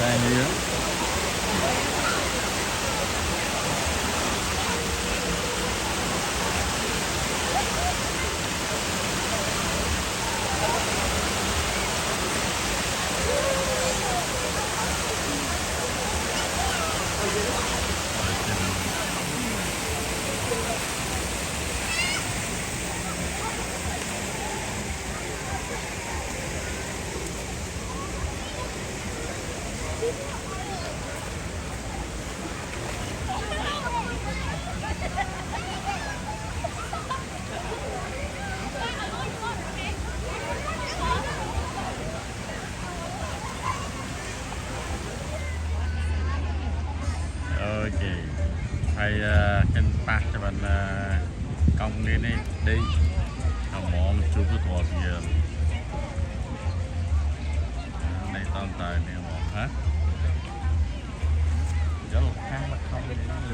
Đây ok thầy kênh bạc cho bạn công lên đi không mong chú cứ thua thì này toàn tài này mong hả rất là khá là không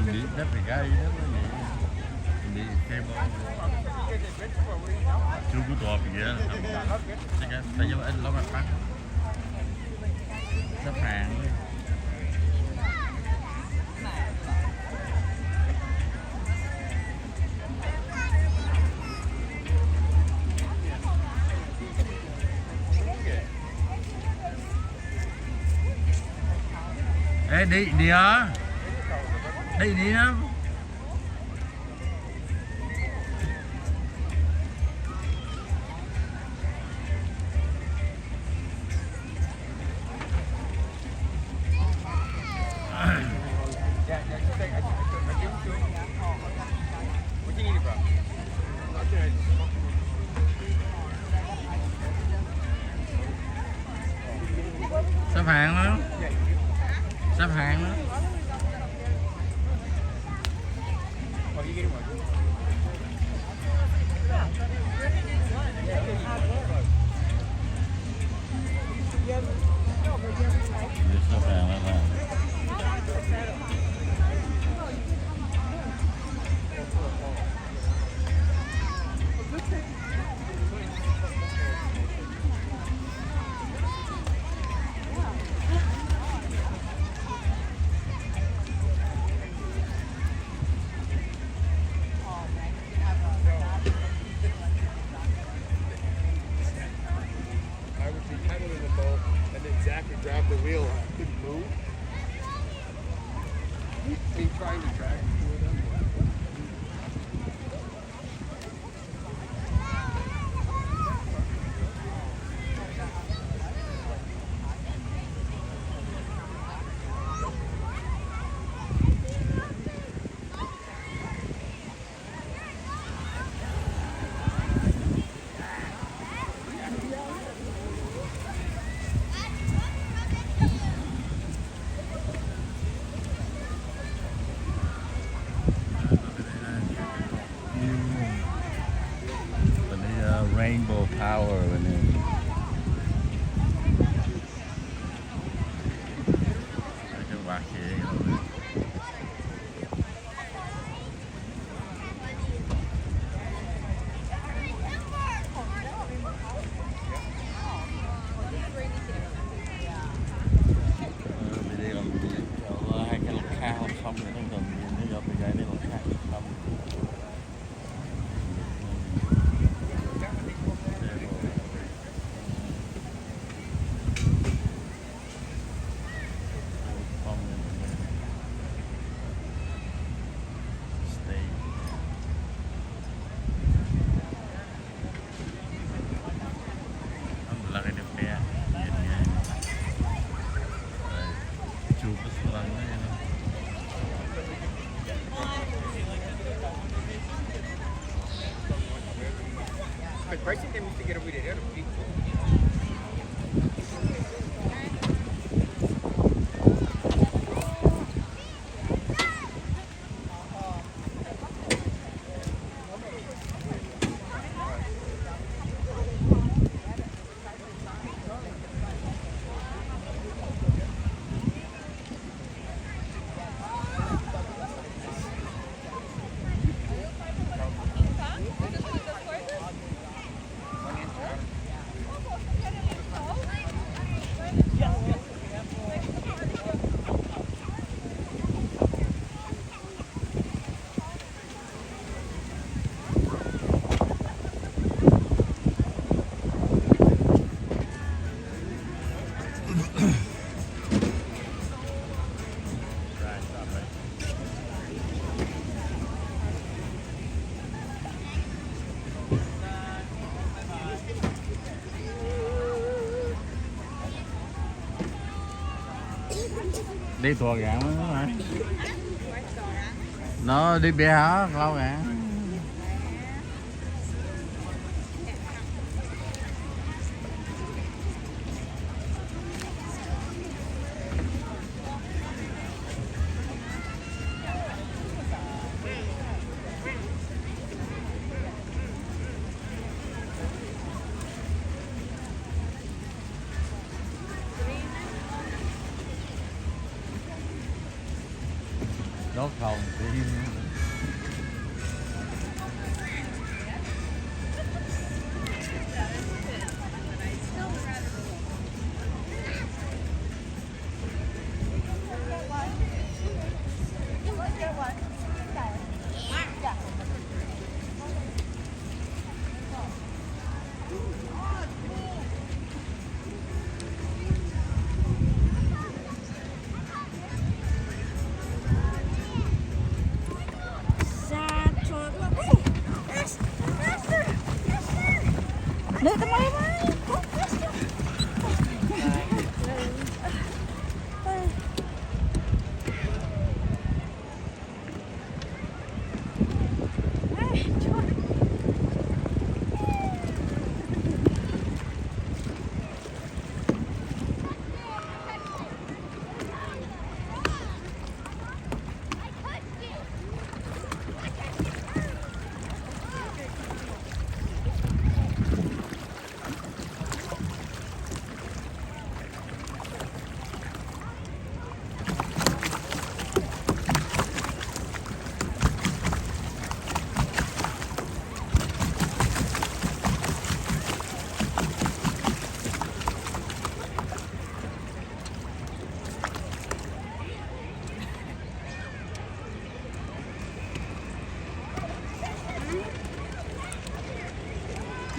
mình đi rất là gai rất là gì mình đi thêm chú cứ thua thì chắc là tại do anh lo mặt bắt xếp hàng ê đi á đi á xếp hàng đó xếp hàng đó xếp hàng đó là Exactly, grab the wheel. I couldn't move. Me trying to drag it through them. đi thua gạn mà nó đi bia hả lâu gạn đốt hồn đi Nước tao mới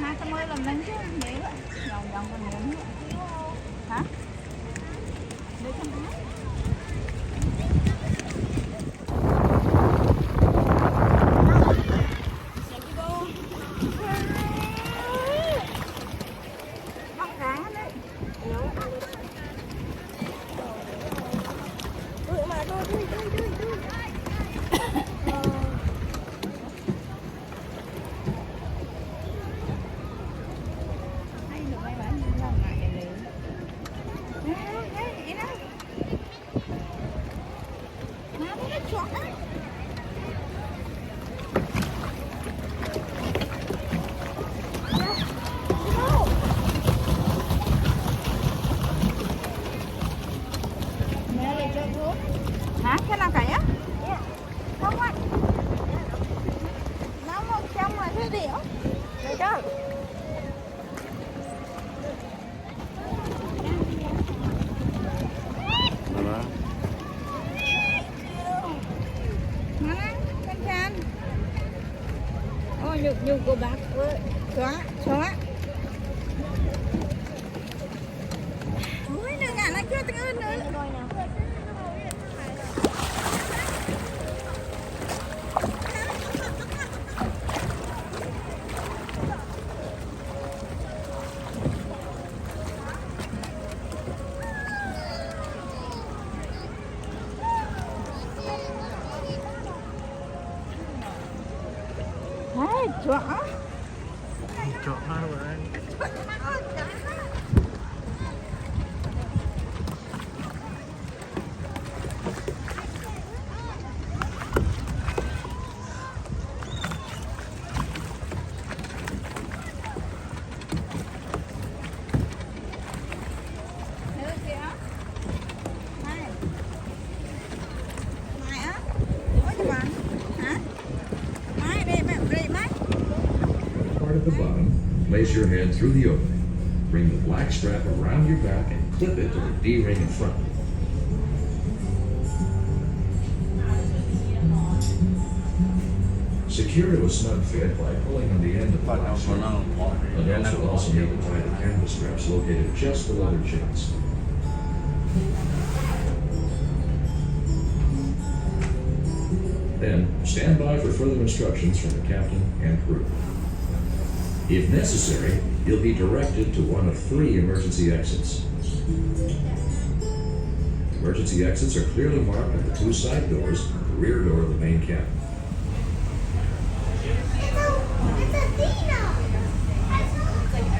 hai tao mới làm lên chứ vậy đó vòng vòng con miệng hả để không hả bắt ráng đấy mà tôi hả cái nào cả á không anh nó một trong mà thứ điệu rồi đó nhục của bác ơi xóa ui nữa ngả nó chưa từng ơn nữa chó chọn nó rồi Part at the bottom, place your head through the opening. Bring the black strap around your back and clip it to the D-ring in front. Secure to a snug fit by pulling on the end of the black strap. Adults will also need to tie the canvas straps located just below their chins. Then, stand by for further instructions from the captain and crew. If necessary, you'll be directed to one of 3 emergency exits. Emergency exits are clearly marked at the two side doors and the rear door of the main cabin. It's a Dino! I saw it.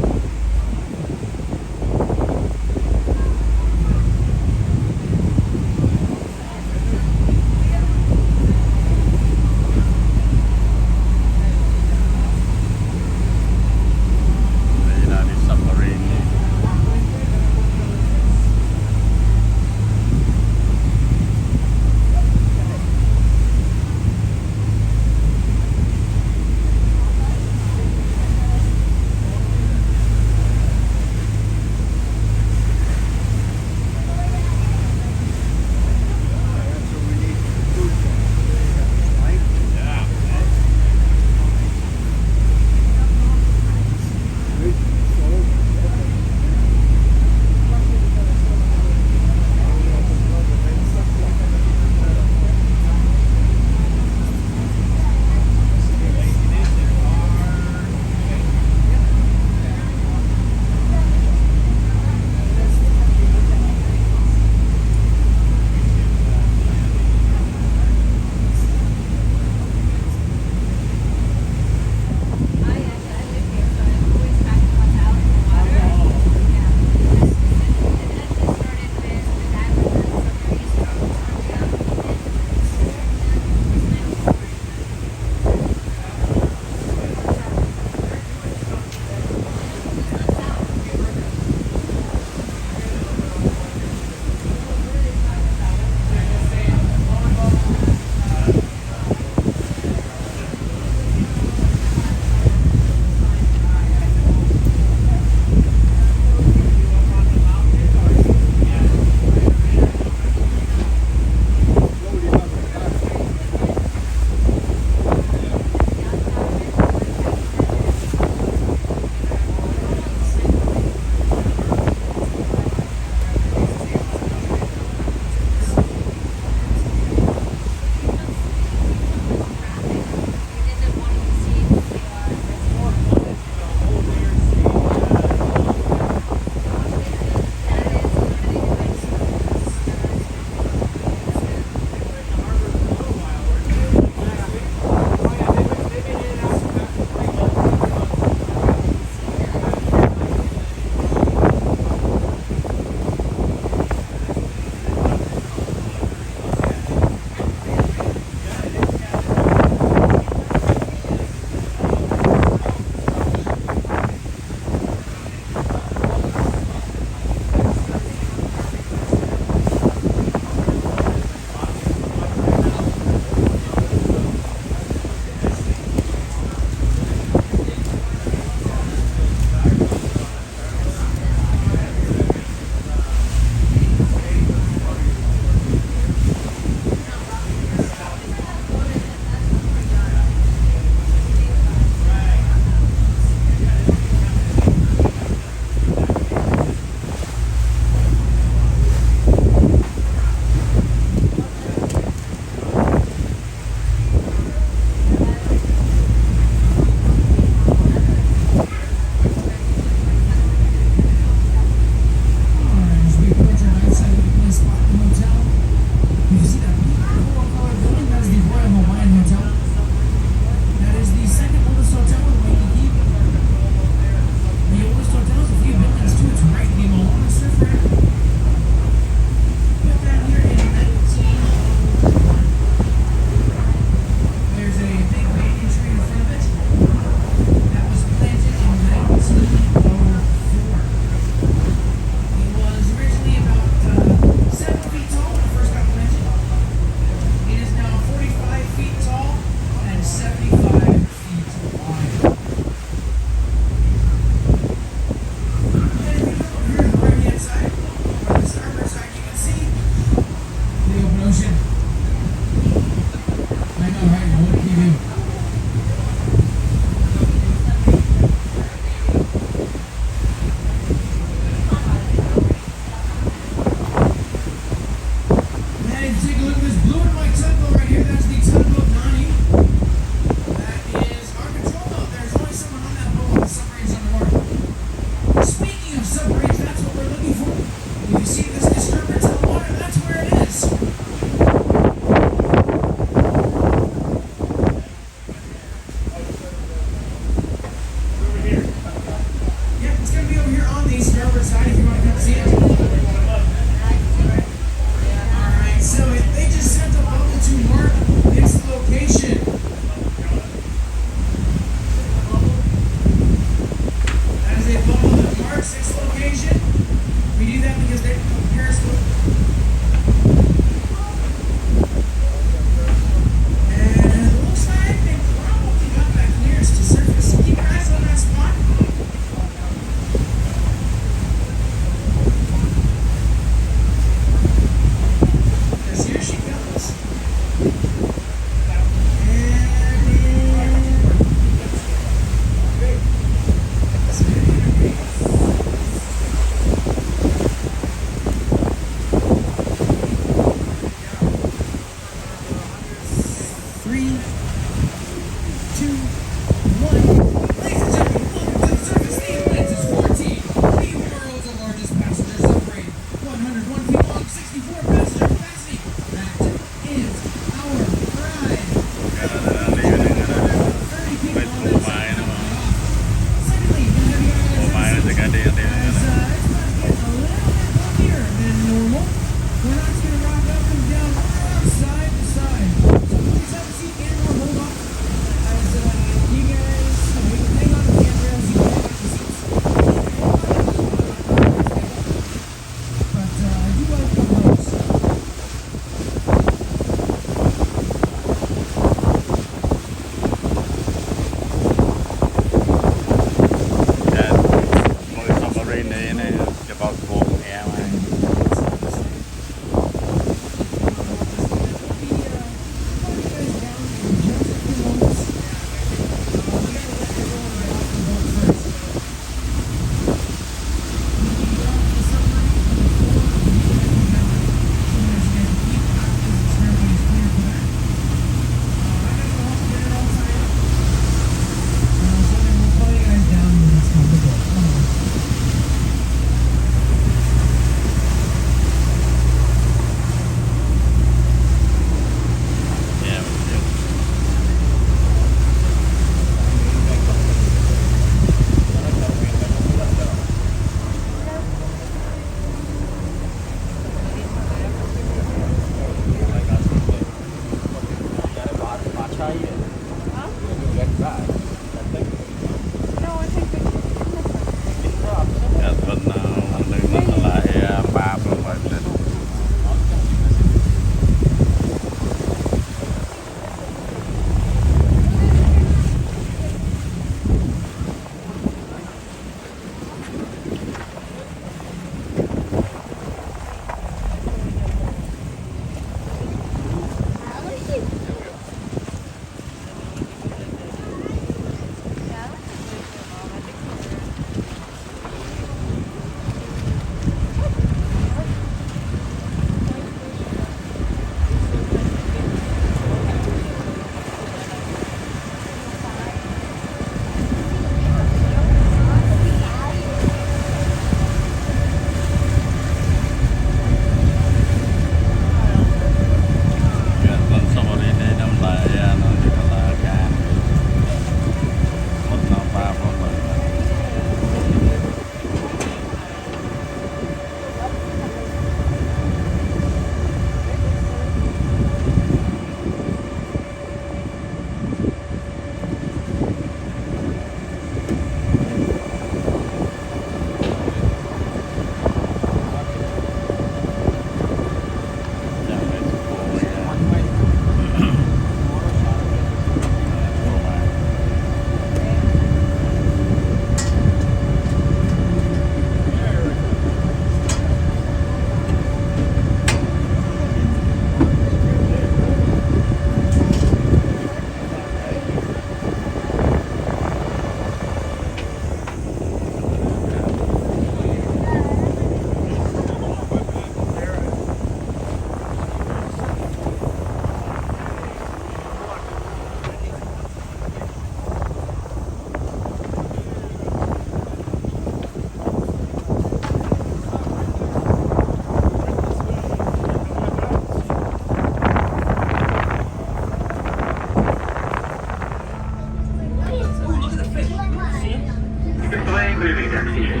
breathing activity.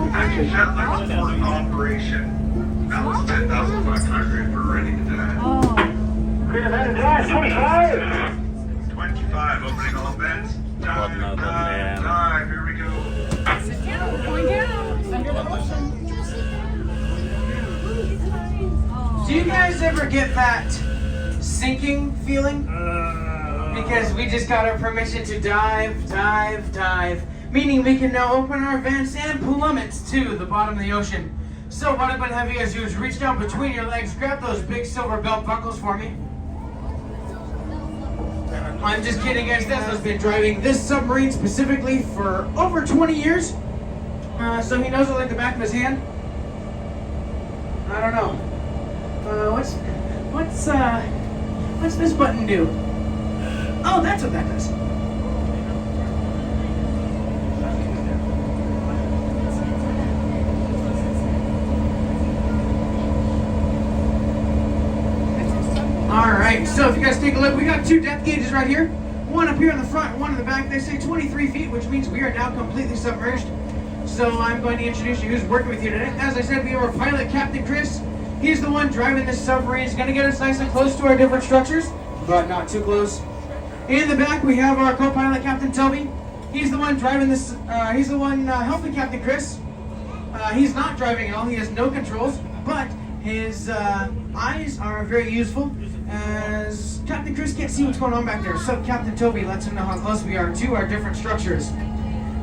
Active jet level for operation. Balance 10,500. We're ready to dive. Oh. Freedom and dive 25. 25. Opening all vents. Dive, dive, dive. Here we go. Going down. Under the ocean. Do you guys ever get that sinking feeling? Because we just got our permission to dive, dive, dive. Meaning we can now open our vents and plummet to the bottom of the ocean. So what I'm going to have you guys do is reach down between your legs, grab those big silver belt buckles for me. I'm just kidding, guys. Tesla's been driving this submarine specifically for over 20 years. So he knows it like the back of his hand. I don't know. What's this button do? Oh, that's what that does. Alright, so if you guys take a look, we got two depth gauges right here. One up here in the front, one in the back. They say 23 feet, which means we are now completely submerged. So I'm going to introduce you who's working with you today. As I said, we have our pilot, Captain Chris. He's the one driving this submarine. He's going to get us nice and close to our different structures, but not too close. In the back, we have our co-pilot, Captain Toby. He's the one driving this. He's the one helping Captain Chris. He's not driving at all. He has no controls, but his eyes are very useful, as Captain Chris can't see what's going on back there. So Captain Toby lets him know how close we are to our different structures.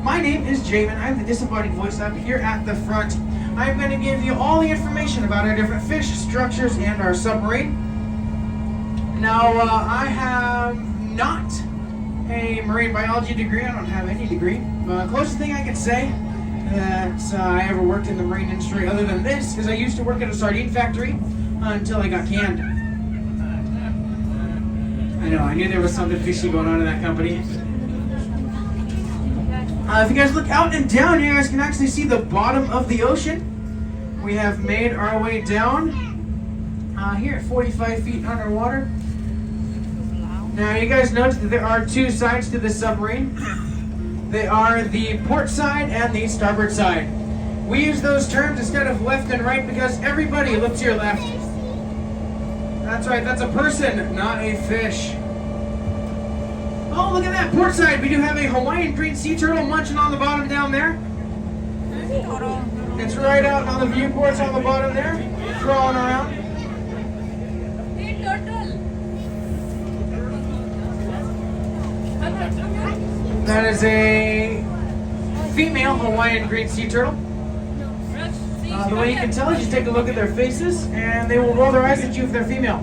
My name is Jamin. I'm the disembodied voice up here at the front. I'm going to give you all the information about our different fish, structures, and our submarine. Now, I have not a marine biology degree. I don't have any degree. Closest thing I can say that I ever worked in the marine industry other than this is I used to work at a sardine factory until I got canned. I know, I knew there was something fishy going on in that company. If you guys look out and down, you guys can actually see the bottom of the ocean. We have made our way down here at 45 feet underwater. Now, you guys notice that there are two sides to this submarine. They are the port side and the starboard side. We use those terms instead of left and right because everybody look to your left. That's right, that's a person, not a fish. Oh, look at that, port side. We do have a Hawaiian green sea turtle munching on the bottom down there. It's right out on the viewports on the bottom there, crawling around. That is a female Hawaiian green sea turtle. The way you can tell is you take a look at their faces and they will roll their eyes at you if they're female.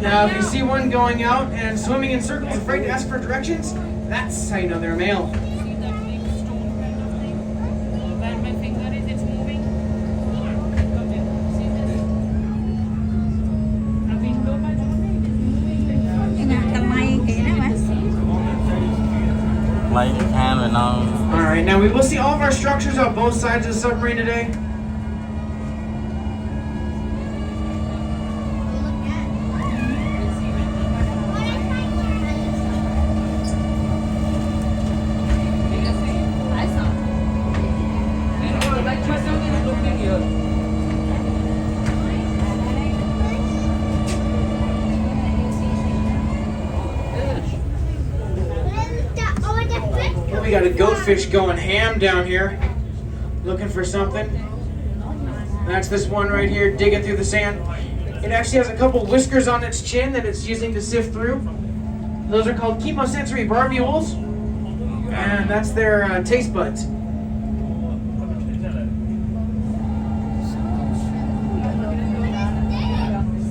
Now, if you see one going out and swimming in circles, afraid to ask for directions, that's how you know they're male. Alright, now we will see all of our structures on both sides of the submarine today. We got a goatfish going ham down here, looking for something. That's this one right here, digging through the sand. It actually has a couple whiskers on its chin that it's using to sift through. Those are called chemosensory barbules, and that's their taste buds.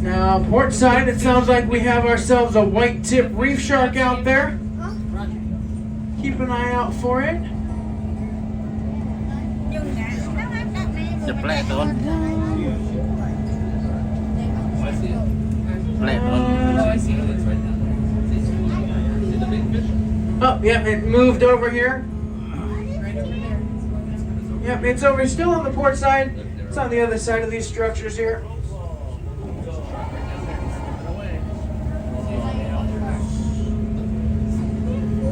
Now, port side, it sounds like we have ourselves a white tip reef shark out there. Keep an eye out for it. Oh, yeah, it moved over here. Yep, it's over, still on the port side. It's on the other side of these structures here.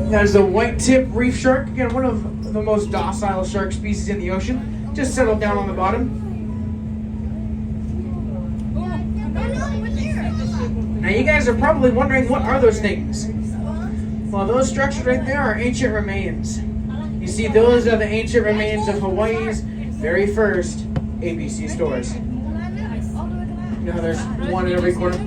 That is a white tip reef shark. Again, one of the most docile shark species in the ocean. Just settled down on the bottom. Now you guys are probably wondering, what are those things? Well, those structures right there are ancient remains. You see, those are the ancient remains of Hawaii's very first ABC stores. You know how there's one in every corner?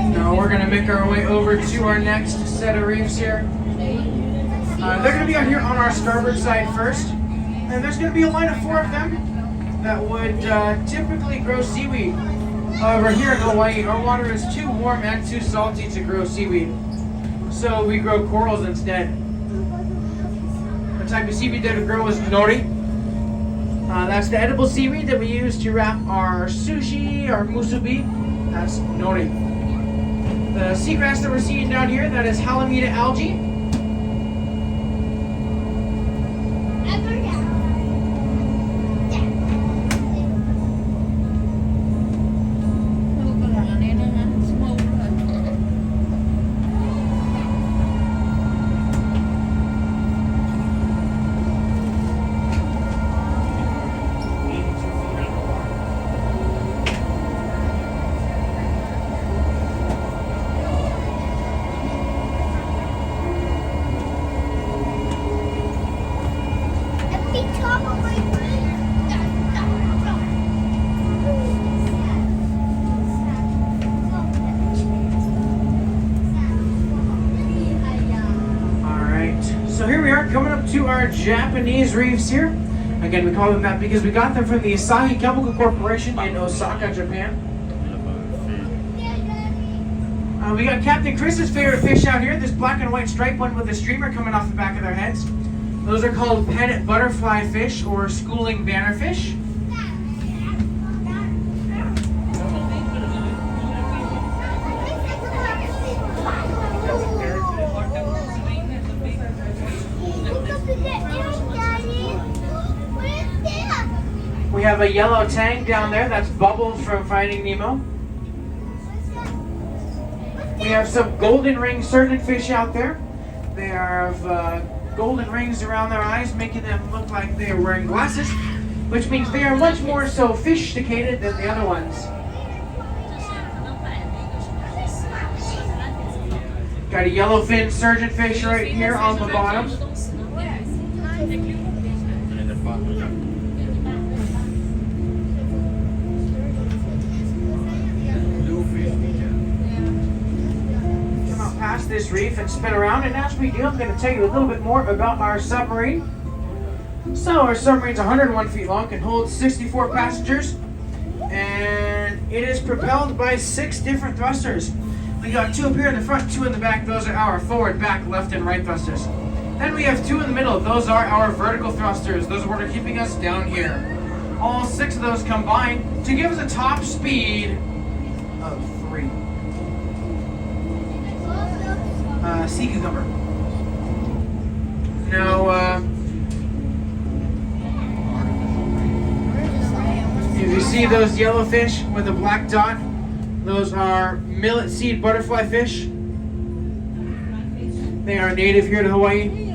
Now we're going to make our way over to our next set of reefs here. They're going to be out here on our starboard side first. And there's going to be a line of 4 of them that would typically grow seaweed. However, here in Hawaii, our water is too warm and too salty to grow seaweed. So we grow corals instead. The type of seaweed that we grow is nori. That's the edible seaweed that we use to wrap our sushi, our musubi. That's nori. The seagrass that we're seeing down here, that is Halimeda algae. So here we are coming up to our Japanese reefs here. Again, we call them that because we got them from the Asahi Chemical Corporation in Osaka, Japan. We got Captain Chris's favorite fish out here, this black and white striped one with a streamer coming off the back of their heads. Those are called pennant butterfly fish or schooling banner fish. We have a yellow tang down there, that's Bubbles from Finding Nemo. We have some golden ring surgeonfish out there. They have golden rings around their eyes, making them look like they are wearing glasses, which means they are much more sophisticated than the other ones. Got a yellowfin surgeonfish right here on the bottom. Past this reef and spin around, and as we do, I'm going to tell you a little bit more about our submarine. So our submarine's 101 feet long and holds 64 passengers, and it is propelled by 6 different thrusters. We got 2 up here in the front, 2 in the back. Those are our forward, back, left, and right thrusters. Then we have 2 in the middle. Those are our vertical thrusters. Those are what are keeping us down here. All 6 of those combine to give us a top speed of 3. Sea cucumber. Now, if you see those yellow fish with a black dot, those are millet seed butterfly fish. They are native here to Hawaii.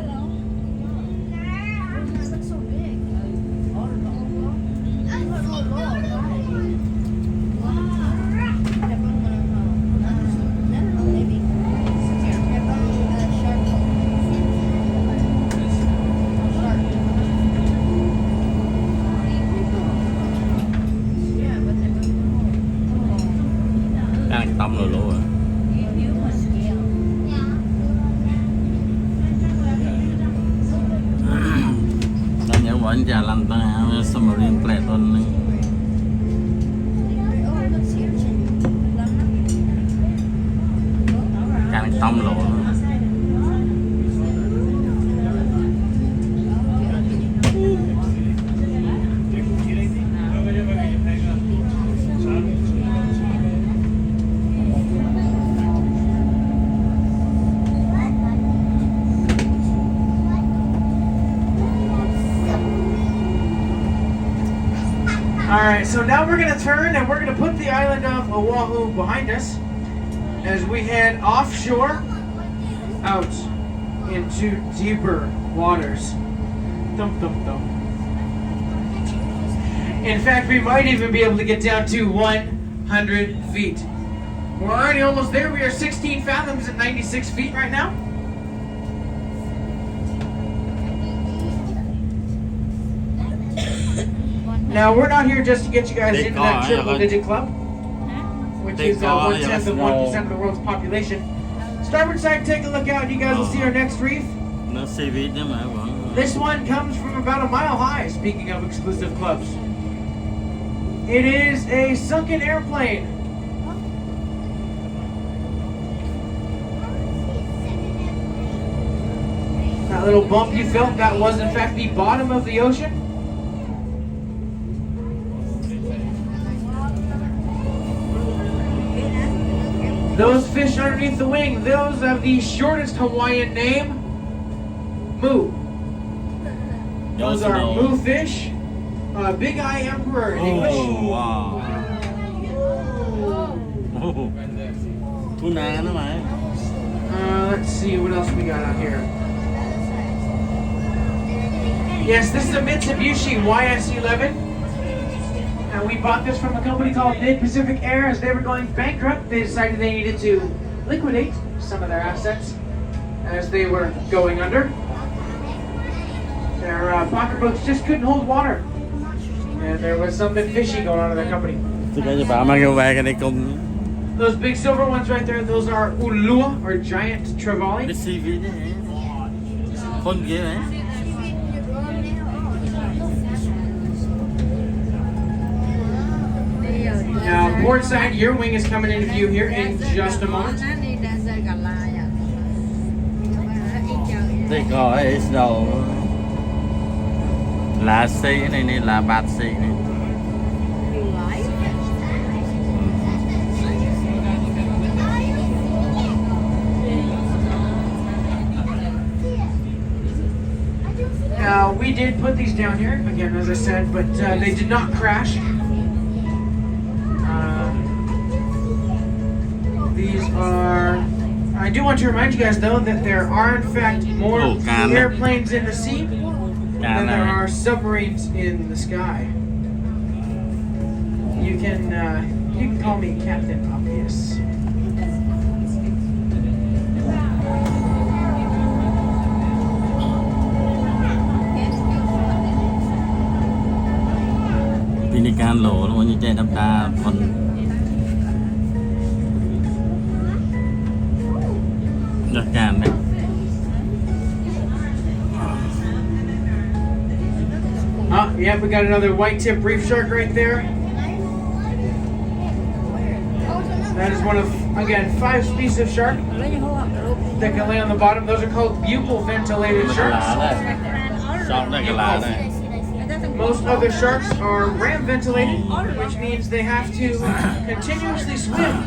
Tâm rồi luôn. Nó nhớ vẫn chả làm ta submarine plate luôn. Càng tâm rồi. Alright, so now we're gonna turn and we're gonna put the island of Oahu behind us as we head offshore out into deeper waters. Thump, thump, thump. In fact, we might even be able to get down to 100 feet. We're already almost there. We are 16 fathoms at 96 feet right now. Now, we're not here just to get you guys into that triple-digit club, which is 1/10 of 1% of the world's population. Starboard side, take a look out, and you guys will see our next reef. This one comes from about a mile high, speaking of exclusive clubs. It is a sunken airplane. That little bump you felt, that was in fact the bottom of the ocean. Those fish underneath the wing, those have the shortest Hawaiian name, Mu. Those are Mu fish, Big Eye Emperor in English. Oh, wow. Tuna nữa mày. Let's see what else we got out here. Yes, this is a Mitsubishi YS-11. And we bought this from a company called Mid Pacific Air. As they were going bankrupt, they decided they needed to liquidate some of their assets as they were going under. Their pocketbooks just couldn't hold water. And there was something fishy going on in their company. Those big silver ones right there, those are Ulua, or giant trevally. Now, port side, your wing is coming into view here in just a moment. Đây có ấy đâu lá xị này này là bát xị này. Now, we did put these down here, again, as I said, but they did not crash. These are... I do want to remind you guys, though, that there are, in fact, more airplanes in the sea than there are submarines in the sky. You can call me Captain Obvious. Pinikan lỗ nó như trên đập đá phần. Yeah, we got another white tip reef shark right there. That is one of, again, 5 species of shark that can lay on the bottom. Those are called buccal ventilated sharks. Most other sharks are ram ventilated, which means they have to continuously swim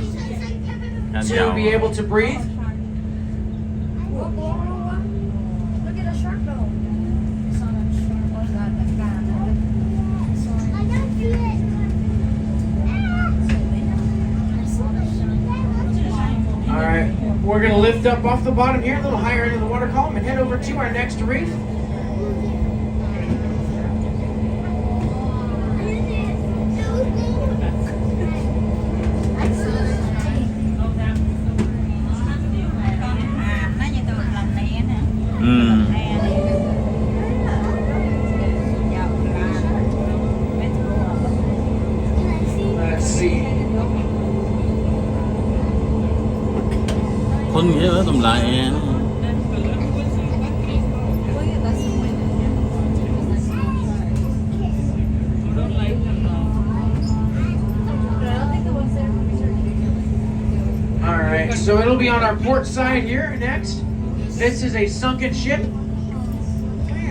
to be able to breathe. Look at a shark though. Alright, we're going to lift up off the bottom here, a little higher into the water column, and head over to our next reef. Let's see. Con nghĩa ở tầm lại. Alright, so it'll be on our port side here next. This is a sunken ship.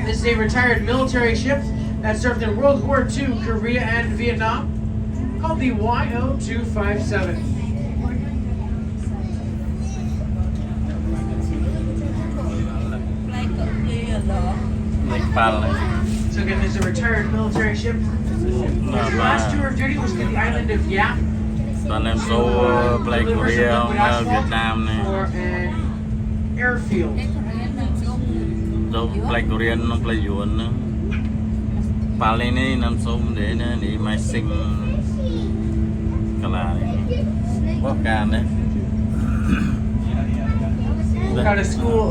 This is a retired military ship that served in World War II, Korea, and Vietnam, called the YO-257. So again, this is a retired military ship. His last tour of duty was to the island of Yap. បាទខ្ញុំសូប្លែកកូរ៉េវៀតណាមនេះ For an airfield. សូប្លែកកូរ៉េនិងប្លែកយួនហ្នឹងប៉ាលីនេះខ្ញុំសូមទេណានេះម៉ៃស៊ីងកាឡានេះបោះកាននេះ Got a school,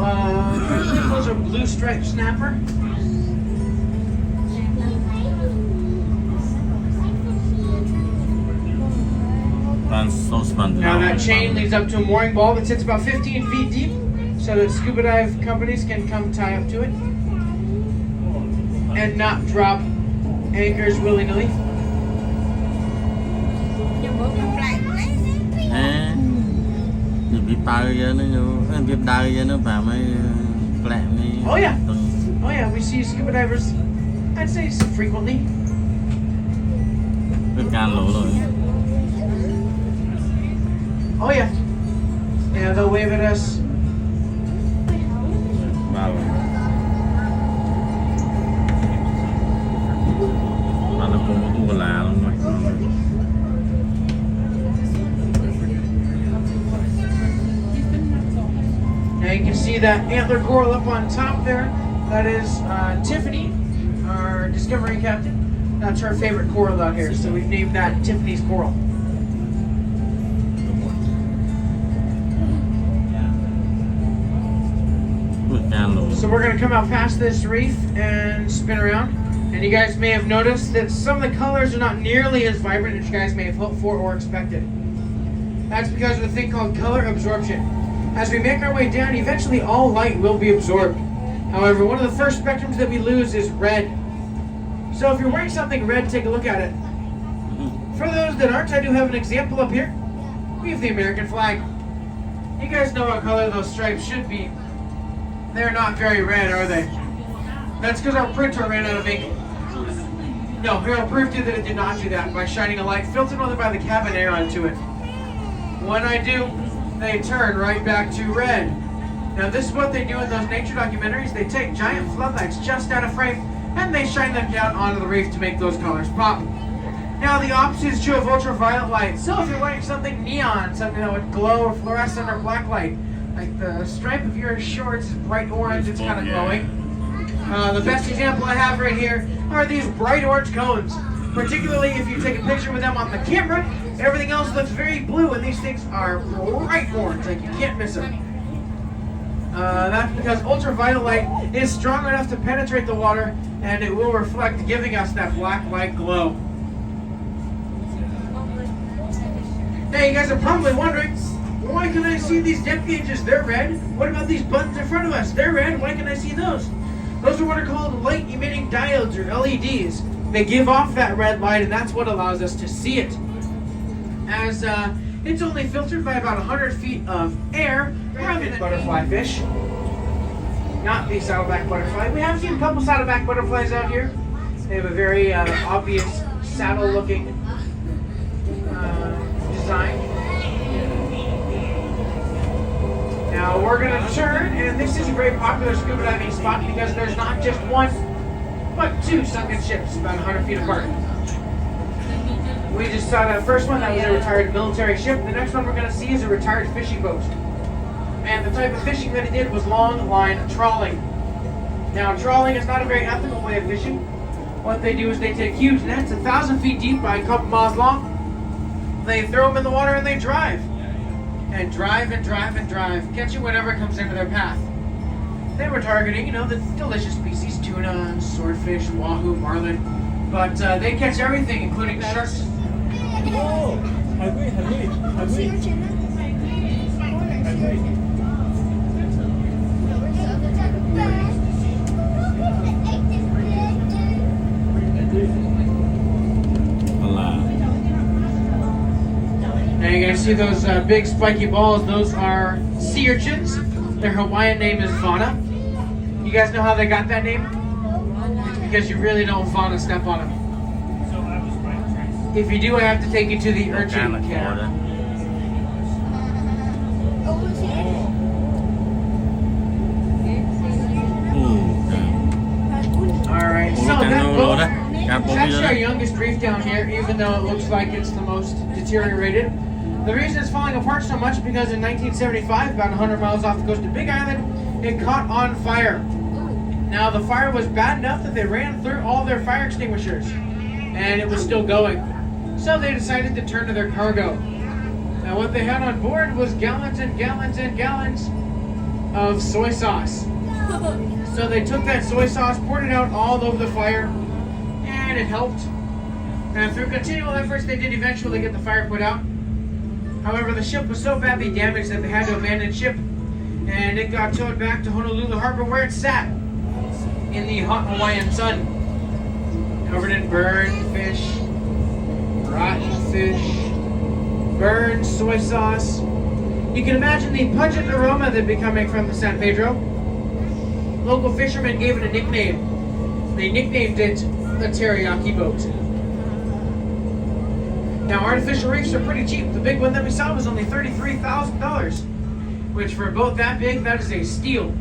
those are blue striped snapper. Now that chain leads up to a mooring ball that sits about 15 feet deep, so that scuba dive companies can come tie up to it and not drop anchors willy-nilly. Oh yeah, we see scuba divers, I'd say frequently. Oh yeah. Yeah, they'll wave at us. Now you can see that antler coral up on top there. That is Tiffany, our discovery captain. That's her favorite coral out here, so we've named that Tiffany's coral. So we're gonna come out past this reef and spin around. And you guys may have noticed that some of the colors are not nearly as vibrant as you guys may have hoped for or expected. That's because of a thing called color absorption. As we make our way down, eventually all light will be absorbed. However, one of the first spectrums that we lose is red. So if you're wearing something red, take a look at it. For those that aren't, I do have an example up here. We have the American flag. You guys know what color those stripes should be. They're not very red, are they? That's because our printer ran out of ink. No, here I'll prove to you that it did not do that by shining a light filtered only by the cabin air onto it. When I do, they turn right back to red. Now this is what they do in those nature documentaries. They take giant floodlights just out of frame and they shine them down onto the reef to make those colors pop. Now the opposite is true of ultraviolet light. So if you're wearing something neon, something that would glow or fluoresce under black light, like the stripe of your shorts is bright orange, it's kind of glowing. The best example I have right here are these bright orange cones. Particularly if you take a picture with them on the camera, everything else looks very blue and these things are bright orange, like you can't miss them. That's because ultraviolet light is strong enough to penetrate the water and it will reflect, giving us that black light glow. Now you guys are probably wondering, why can I see these depth gauges? They're red. What about these buttons in front of us? They're red. Why can I see those? Those are what are called light emitting diodes, or LEDs. They give off that red light and that's what allows us to see it. As it's only filtered by about 100 feet of air from the butterfly fish. Not the saddleback butterfly. We have seen a couple saddleback butterflies out here. They have a very obvious saddle looking design. Now we're going to turn, and this is a very popular scuba diving spot because there's not just one, but two sunken ships about 100 feet apart. We just saw that first one, that was a retired military ship. The next one we're going to see is a retired fishing boat. And the type of fishing that he did was long line trawling. Now trawling is not a very ethical way of fishing. What they do is they take huge nets, 1,000 feet deep by a couple miles long. They throw them in the water and they drive. And drive and drive and drive, catching whatever comes into their path. They were targeting, the delicious species, tuna, swordfish, wahoo, marlin. But they catch everything, including sharks. Oh, Now you're going to see those big spiky balls. Those are sea urchins. Their Hawaiian name is fauna. You guys know how they got that name? It's because you really don't fauna step on them. If you do, I have to take you to the urchin camp. Alright, so that Have It's one actually our minute. youngest reef down here, even though it looks like it's the most deteriorated. The reason it's falling apart so much is because in 1975, about 100 miles off the coast of Big Island, it caught on fire. Now the fire was bad enough that they ran through all their fire extinguishers, and it was still going. So they decided to turn to their cargo. Now what they had on board was gallons and gallons and gallons of soy sauce. So they took that soy sauce, poured it out all over the fire, and it helped. And through continual efforts, they did eventually get the fire put out. However, the ship was so badly damaged that they had to abandon ship, and it got towed back to Honolulu Harbor where it sat in the hot Hawaiian sun, covered in burned fish, rotten fish, burned soy sauce. You can imagine the pungent aroma that'd be coming from the San Pedro. Local fishermen gave it a nickname. They nicknamed it the teriyaki boat. Now, artificial reefs are pretty cheap. The big one that we saw was only $33,000, which for a boat that big, that is a steal.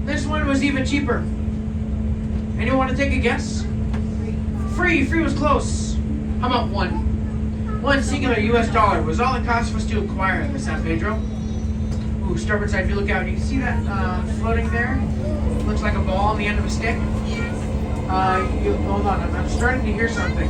This one was even cheaper. Anyone want to take a guess? Free was close. How about one? One singular US dollar was all it cost us to acquire the San Pedro. Ooh, starboard side, if you look out, you can see that floating there? Looks like a ball on the end of a stick. Hold on, I'm starting to hear something.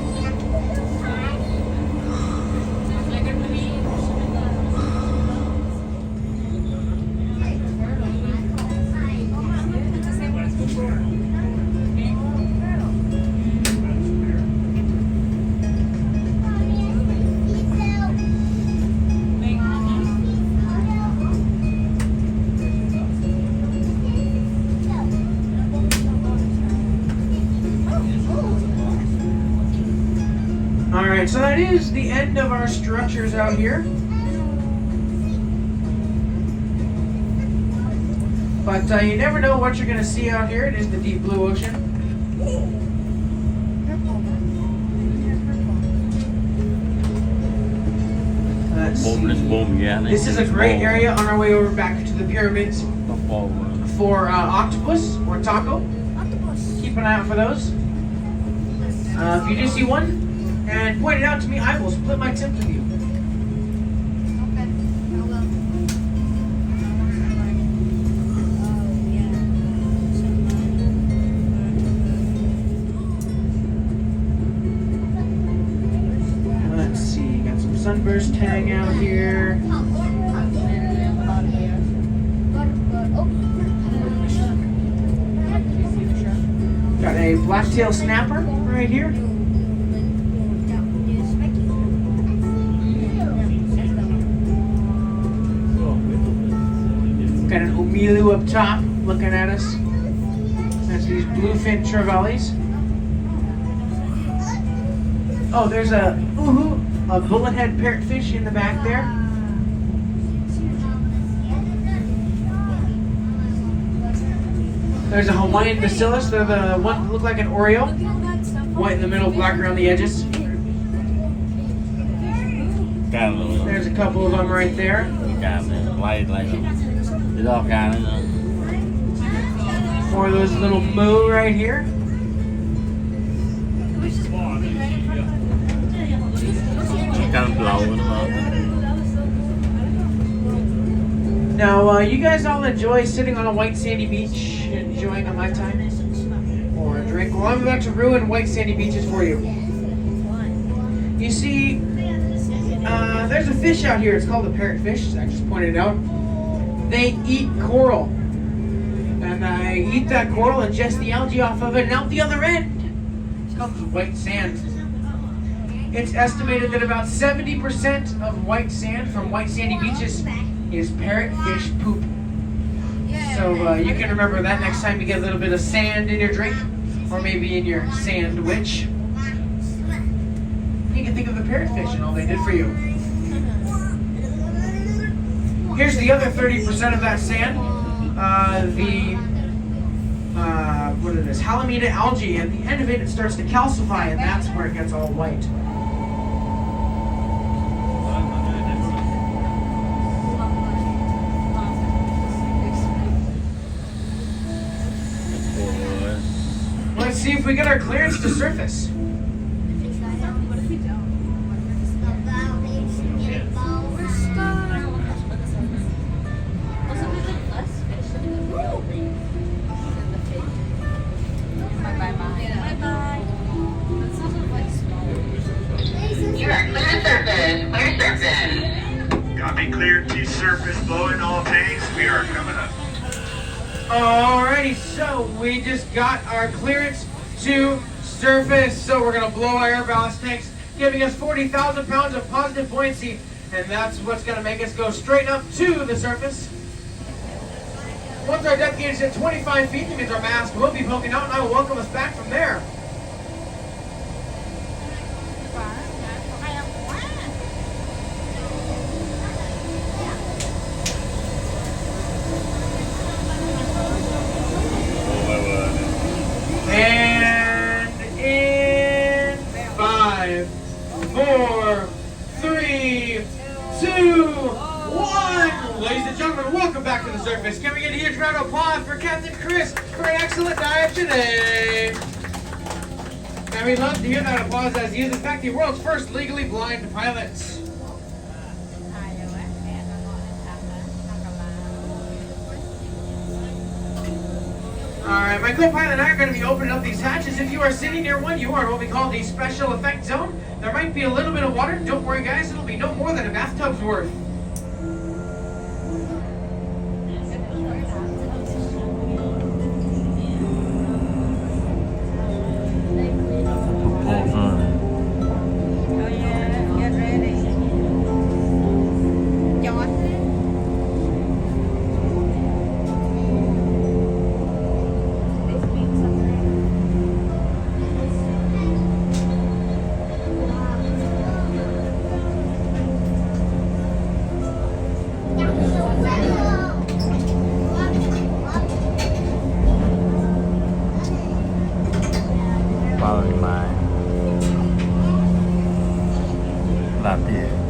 Alright, so that is the end of our structures out here. But you never know what you're going to see out here. It is the deep blue ocean. Boom, this boom, yeah. This is a great area on our way over back to the pyramids for octopus or taco. Octopus. Keep an eye out for those. If you do see one and point it out to me, I will split my tip with you. Okay. I will. Let's see, got some sunburst tang out here. Got a blacktail snapper right here. Got an Omilu up top looking at us. That's these bluefin trevallies. Oh, there's a bullethead parrotfish in the back there. There's a Hawaiian bacillus. They're the one that look like an Oreo. White in the middle, black around the edges. There's a couple of them right there. Or those little moo right here. Now, you guys all enjoy sitting on a white sandy beach, enjoying a Mai Tai or a drink? Well, I'm about to ruin white sandy beaches for you. You see, there's a fish out here. It's called a parrotfish. I just pointed it out. They eat coral. And I eat that coral, ingest the algae off of it, and out the other end comes white sand. It's estimated that about 70% of white sand from white sandy beaches is parrotfish poop. So you can remember that next time you get a little bit of sand in your drink, or maybe in your sandwich. You can think of the parrotfish and all they did for you. Here's the other 30% of that sand. What is this? Halimeda algae. At the end of it, it starts to calcify, and that's where it gets all white. Let's see if we get our clearance to surface. What if we don't? We're stuck. Also, there's like less fish in the real thing than the fake. Bye. That's also like smaller. You are clear to surface. Clear surface. Copy, clear to surface, blowing all tanks. We are coming up. Alrighty, so we just got our clearance to surface. So we're gonna blow our air ballast tanks, giving us 40,000 pounds of positive buoyancy, and that's what's gonna make us go straight up to the surface. Once our depth gauge is at 25 feet, that means our mast will be poking out, and I will welcome us back from there. And in 5, 4, 3, 2, 1. Ladies and gentlemen, welcome back to the surface. Can we get a huge round of applause for Captain Chris for an excellent dive today? And we'd love to hear that applause as he is in fact the world's first legally blind pilot. Alright, my co-pilot and I are going to be opening up these hatches. If you are sitting near one, you are in what we call the special effect zone. There might be a little bit of water. Don't worry, guys. It'll be no more than a bathtub's worth. Bao ngày mai là tiền